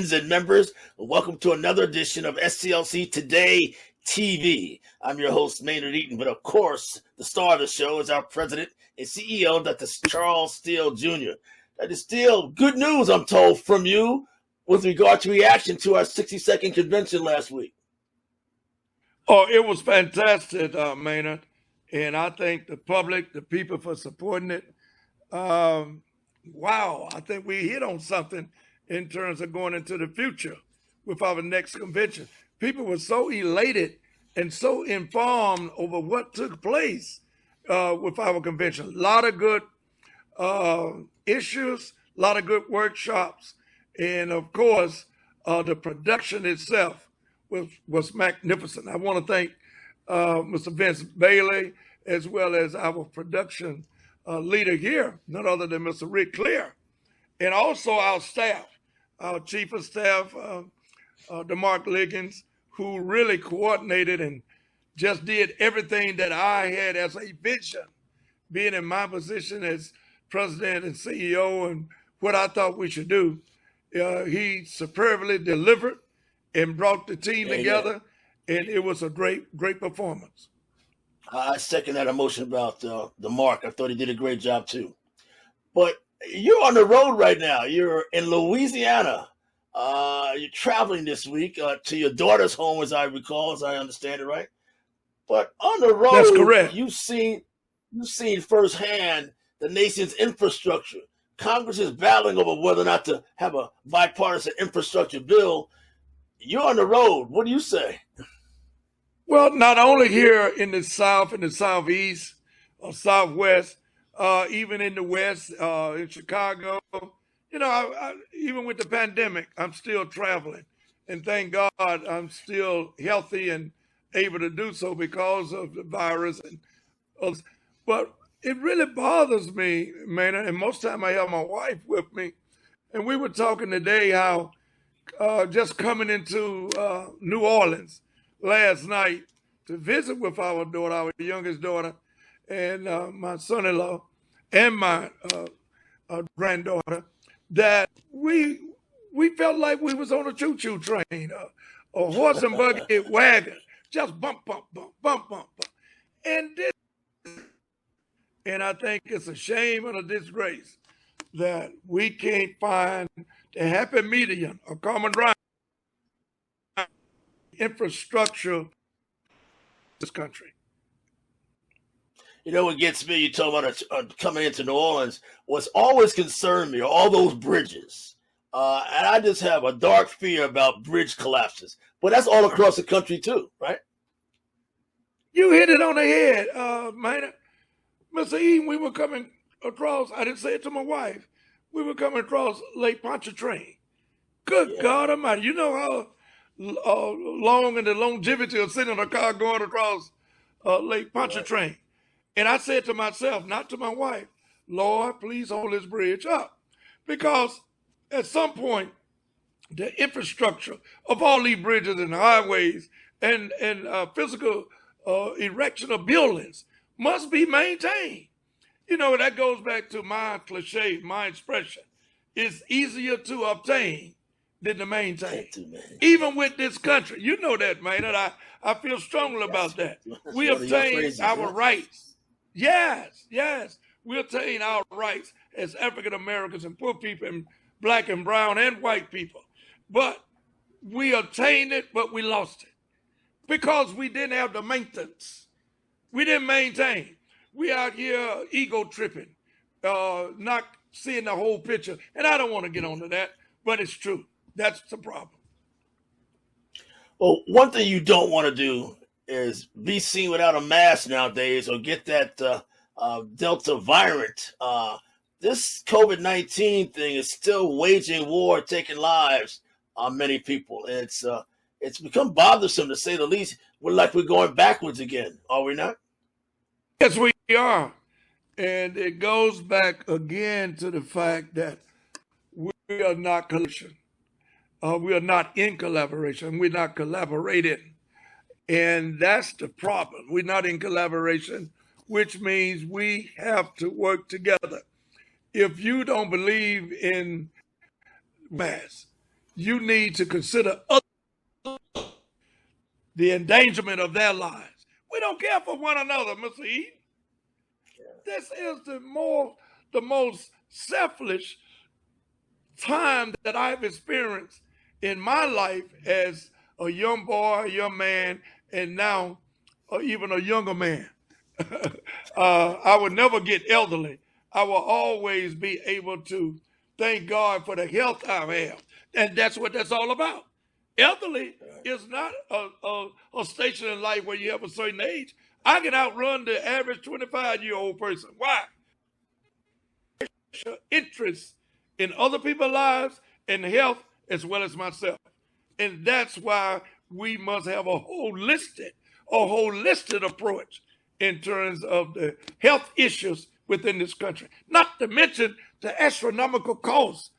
friends and members. Welcome to another edition of SCLC Today TV. I'm your host, Maynard Eaton, but of course, the star of the show is our president and CEO, Dr. Steele Jr. Dr. Steele, good news, I'm told, from you with regard to reaction to our 60-second convention last week. Oh, it was fantastic, Maynard. And I thank the public, the people for supporting it. Wow, I think we hit on something in terms of going into the future with our next convention. People were so elated and so informed over what took place with our convention. A lot of good issues, a lot of good workshops, and of course, the production itself was magnificent. I want to thank Mr. Vince Bailey, as well as our production leader here, none other than Mr. Rick Clear, and also our staff, our chief of staff, DeMark Liggins, who really coordinated and just did everything that I had as a vision, being in my position as president and CEO and what I thought we should do. He superbly delivered and brought the team together, and it was a great performance. I second that emotion about DeMark. I thought he did a great job too. But you're on the road right now. You're in Louisiana. You're traveling this week to your daughter's home, as I recall, as I understand it, right? But on the road, that's correct. You've seen firsthand the nation's infrastructure. Congress is battling over whether or not to have a bipartisan infrastructure bill. You're on the road. What do you say? Well, not only here in the South and the Southeast or Southwest, even in the West, in Chicago, you know, I, even with the pandemic, I'm still traveling. And thank God I'm still healthy and able to do so because of the virus. But it really bothers me, man. And most time I have my wife with me. And we were talking today how just coming into New Orleans last night to visit with our daughter, our youngest daughter, and my son-in-law, and my granddaughter, that we felt like we was on a choo-choo train, a horse and buggy wagon, just bump, bump, bump, bump, bump, bump. And I think it's a shame and a disgrace that we can't find the happy medium, a common ground, infrastructure this country. You know what gets me? You talk about coming into New Orleans. What's always concerned me are all those bridges, and I just have a dark fear about bridge collapses. But that's all across the country too, right? You hit it on the head, man. Mr. Eaton, we were coming across. I didn't say it to my wife. We were coming across Lake Pontchartrain. Good God Almighty! You know how long and the longevity of sitting in a car going across Lake Pontchartrain. Right. And I said to myself, not to my wife, Lord, please hold this bridge up. Because at some point, the infrastructure of all these bridges and highways and physical erection of buildings must be maintained. You know, that goes back to my cliche, my expression. It's easier to obtain than to maintain. Even with this country, you know that, man, and I feel strongly about that. We obtain our rights. Yes. We obtain our rights as African Americans and poor people and black and brown and white people. But we obtained it, but we lost it because we didn't have the maintenance. We didn't maintain. We out here ego tripping, not seeing the whole picture. And I don't want to get onto that, but it's true. That's the problem. Well, one thing you don't want to do is be seen without a mask nowadays or get that Delta variant. This COVID-19 thing is still waging war, taking lives on many people. It's become bothersome, to say the least. We're like we're going backwards again, are we not? Yes, we are. And it goes back again to the fact that we are not collaboration. We are not in collaboration. We're not collaborating. And that's the problem. We're not in collaboration, which means we have to work together. If you don't believe in mass, you need to consider the endangerment of their lives. We don't care for one another, Mr. Eaton. This is the most selfish time that I've experienced in my life as a young boy, a young man, and now even a younger man. I would never get elderly. I will always be able to thank God for the health I have. And that's what that's all about. Elderly is not a station in life where you have a certain age. I can outrun the average 25-year-old person. Why? Interest in other people's lives and health as well as myself. And that's why we must have a holistic approach in terms of the health issues within this country. Not to mention the astronomical cost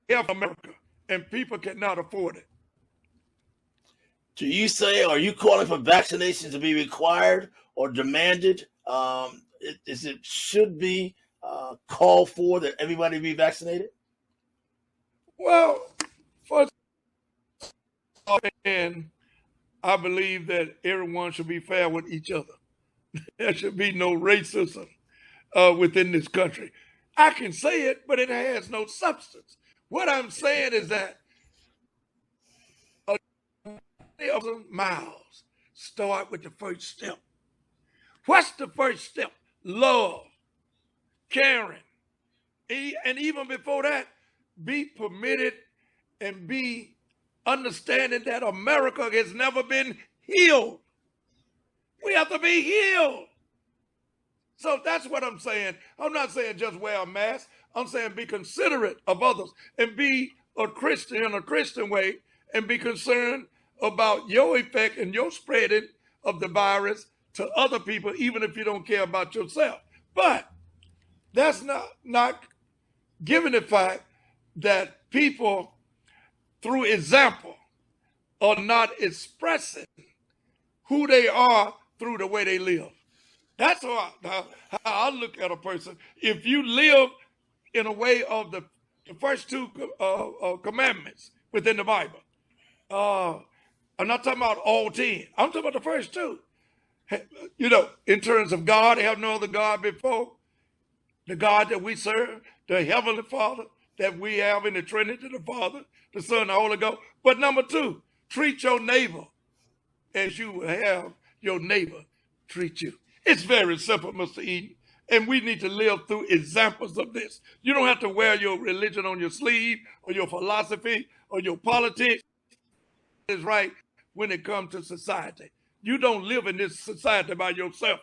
of America, and people cannot afford it. Do you say, are you calling for vaccinations to be required or demanded? It should be called for that everybody be vaccinated? Well, first of all, I believe that everyone should be fair with each other. There should be no racism within this country. I can say it, but it has no substance. What I'm saying is that miles start with the first step. What's the first step? Love, caring, and even before that, be permitted and be understanding that America has never been healed. We have to be healed. So that's what I'm saying. I'm not saying just wear a mask. I'm saying be considerate of others and be a Christian in a Christian way and be concerned about your effect and your spreading of the virus to other people, even if you don't care about yourself. But that's not given the fact that people, through example, are not expressing who they are through the way they live. That's how I look at a person. If you live in a way of the first two commandments within the Bible, I'm not talking about all 10. I'm talking about the first two. You know, in terms of God, have no other God before the God that we serve, the Heavenly Father that we have in the Trinity, the Father, the Son, the Holy Ghost. But number two, treat your neighbor as you will have your neighbor treat you. It's very simple, Mr. Eaton, and we need to live through examples of this. You don't have to wear your religion on your sleeve or your philosophy or your politics. It's right when it comes to society. You don't live in this society by yourself.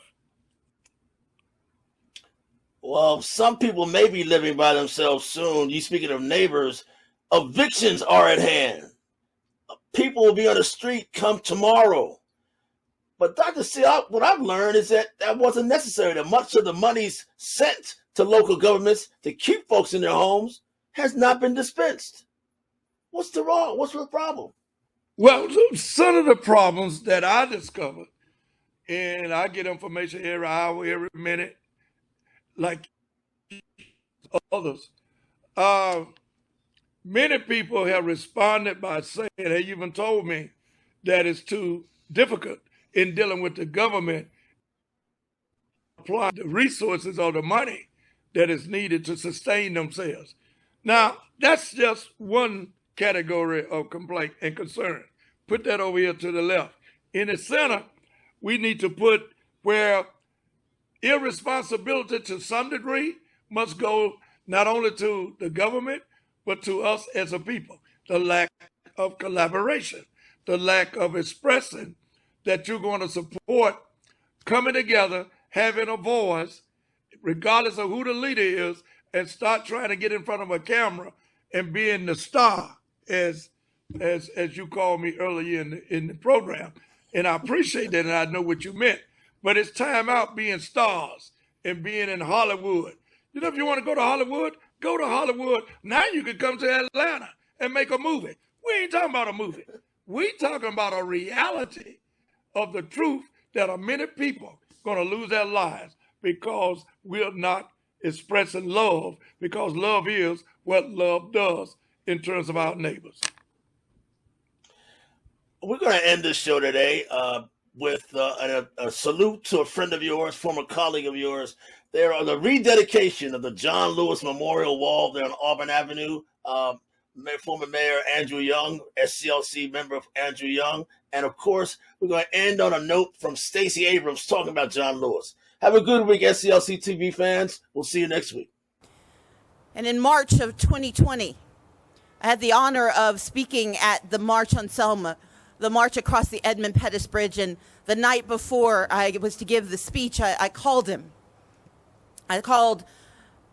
Well, some people may be living by themselves soon. You speaking of neighbors, evictions are at hand. People will be on the street come tomorrow. But Dr. Steele, what I've learned is that wasn't necessary. That much of the monies sent to local governments to keep folks in their homes has not been dispensed. What's the problem? Well, some of the problems that I discovered, and I get information every hour, every minute, like others, many people have responded by saying, they even told me that it's too difficult in dealing with the government, applying the resources or the money that is needed to sustain themselves. Now, that's just one category of complaint and concern. Put that over here to the left. In the center, we need to put where irresponsibility to some degree must go not only to the government, but to us as a people. The lack of collaboration, the lack of expressing that you're going to support coming together, having a voice, regardless of who the leader is, and start trying to get in front of a camera and being the star, as you called me earlier in the program. And I appreciate that, and I know what you meant. But it's time out being stars and being in Hollywood. You know, if you want to go to Hollywood, go to Hollywood. Now you can come to Atlanta and make a movie. We ain't talking about a movie. We talking about a reality of the truth that are many people going to lose their lives because we're not expressing love, because love is what love does. in terms of our neighbors. We're going to end this show today with a salute to a friend of yours, former colleague of yours. There are the rededication of the John Lewis Memorial Wall there on Auburn Avenue. Former Mayor Andrew Young, SCLC member Andrew Young. And of course, we're going to end on a note from Stacey Abrams talking about John Lewis. Have a good week, SCLC TV fans. We'll see you next week. And in March of 2020, I had the honor of speaking at the March on Selma, the march across the Edmund Pettus Bridge. And the night before I was to give the speech, I called him. I called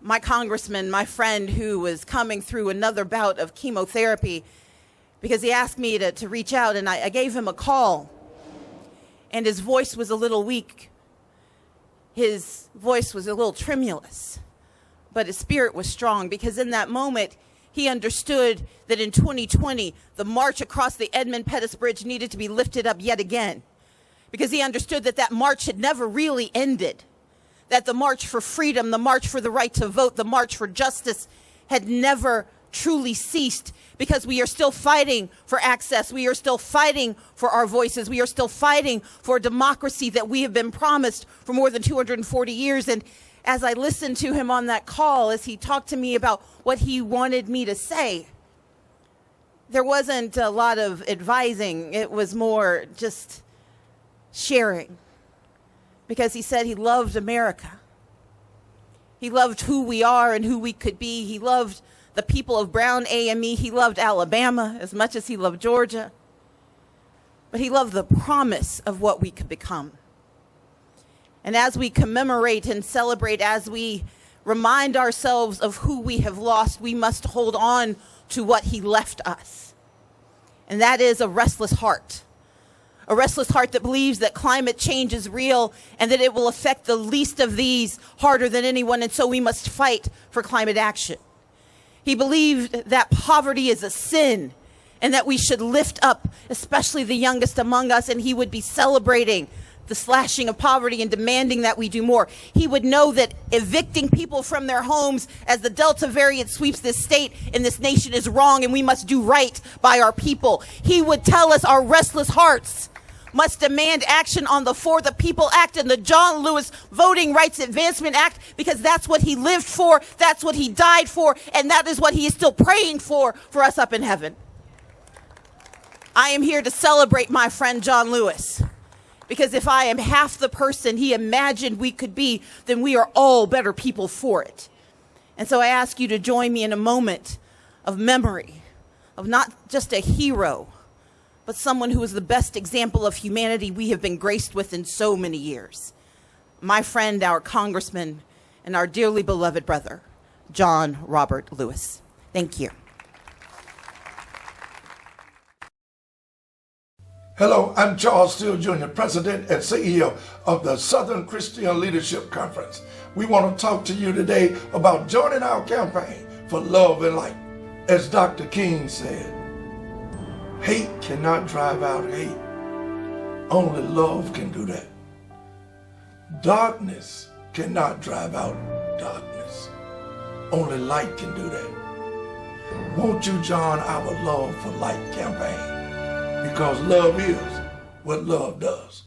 my congressman, my friend who was coming through another bout of chemotherapy, because he asked me to reach out, and I gave him a call. And his voice was a little weak. His voice was a little tremulous, but his spirit was strong, because in that moment, he understood that in 2020, the march across the Edmund Pettus Bridge needed to be lifted up yet again, because he understood that that march had never really ended, that the march for freedom, the march for the right to vote, the march for justice had never truly ceased, because we are still fighting for access. We are still fighting for our voices. We are still fighting for a democracy that we have been promised for more than 240 years. And as I listened to him on that call, as he talked to me about what he wanted me to say, there wasn't a lot of advising. It was more just sharing, because he said he loved America. He loved who we are and who we could be. He loved the people of Brown AME. He loved Alabama as much as he loved Georgia. But he loved the promise of what we could become. And as we commemorate and celebrate, as we remind ourselves of who we have lost, we must hold on to what he left us. And that is a restless heart. A restless heart that believes that climate change is real and that it will affect the least of these harder than anyone, and so we must fight for climate action. He believed that poverty is a sin and that we should lift up, especially the youngest among us, and he would be celebrating the slashing of poverty and demanding that we do more. He would know that evicting people from their homes as the Delta variant sweeps this state and this nation is wrong, and we must do right by our people. He would tell us our restless hearts must demand action on the For the People Act and the John Lewis Voting Rights Advancement Act, because that's what he lived for, that's what he died for, and that is what he is still praying for us up in heaven. I am here to celebrate my friend John Lewis, because if I am half the person he imagined we could be, then we are all better people for it. And so I ask you to join me in a moment of memory of not just a hero, but someone who is the best example of humanity we have been graced with in so many years. My friend, our congressman, and our dearly beloved brother, John Robert Lewis. Thank you. Hello, I'm Charles Steele Jr., President and CEO of the Southern Christian Leadership Conference. We want to talk to you today about joining our campaign for love and light. As Dr. King said, hate cannot drive out hate. Only love can do that. Darkness cannot drive out darkness. Only light can do that. Won't you join our Love for Light campaign? Because love is what love does.